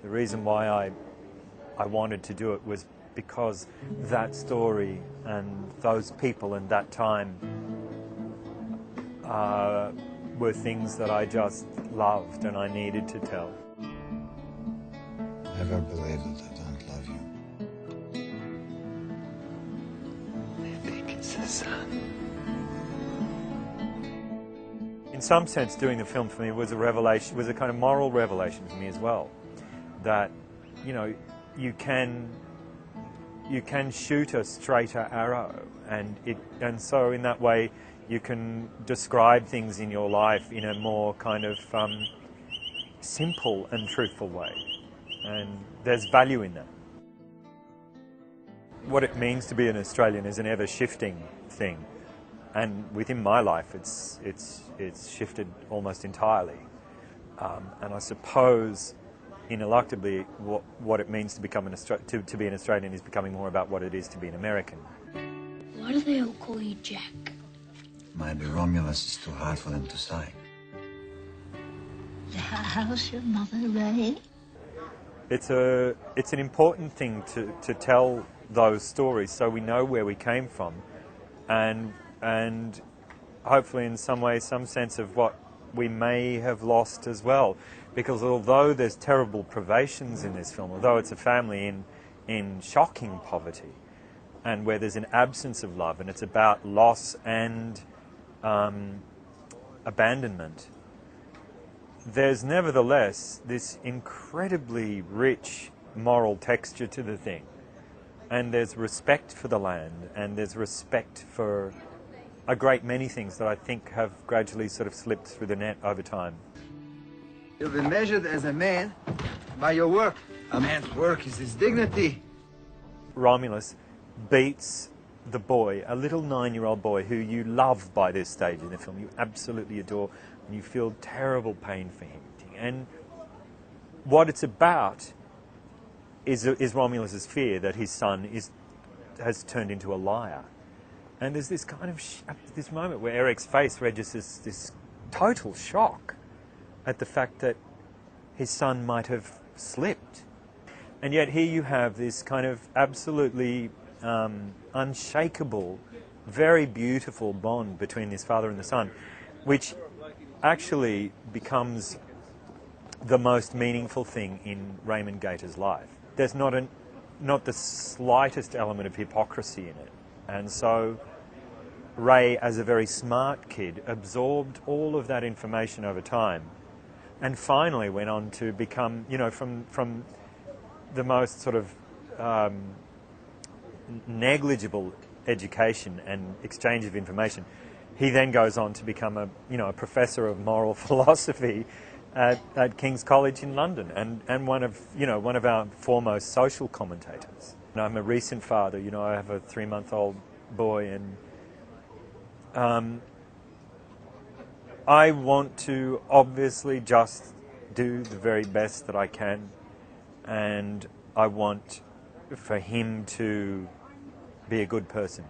The reason why I wanted to do it was because that story and those people and that time were things that I just loved and I needed to tell. Never believe that I don't love you. I think it's the sun. In some sense, doing the film for me was a revelation, was a kind of moral revelation for me as well. That, you know, you can shoot a straighter arrow, and so in that way you can describe things in your life in a more kind of simple and truthful way, and there's value in that. What it means to be an Australian is an ever-shifting thing, and within my life it's shifted almost entirely, and I suppose ineluctably what it means to become to be an Australian is becoming more about what it is to be an American. Why do they all call you Jack? Maybe Romulus is too hard for them to say. How's your mother, Ray? It's an important thing to tell those stories so we know where we came from, and hopefully in some way some sense of what we may have lost as well. Because although there's terrible privations in this film, although it's a family in shocking poverty, and where there's an absence of love, and it's about loss and abandonment, there's nevertheless this incredibly rich moral texture to the thing. And there's respect for the land, and there's respect for a great many things that I think have gradually sort of slipped through the net over time. You'll be measured as a man by your work. A man's work is his dignity. Romulus beats the boy, a little 9-year-old boy who you love by this stage in the film. You absolutely adore, and you feel terrible pain for him. And what it's about is Romulus's fear that his son has turned into a liar. And there's this kind of this moment where Eric's face registers this total shock at the fact that his son might have slipped. And yet here you have this kind of absolutely unshakable, very beautiful bond between this father and the son, which actually becomes the most meaningful thing in Raymond Gator's life. There's not the slightest element of hypocrisy in it. And so Ray, as a very smart kid, absorbed all of that information over time, and finally went on to become, you know, from the most sort of negligible education and exchange of information, he then goes on to become a professor of moral philosophy at King's College in London, and one of our foremost social commentators. And I'm a recent father. You know, I have a 3-month-old boy, and I want to obviously just do the very best that I can, and I want for him to be a good person.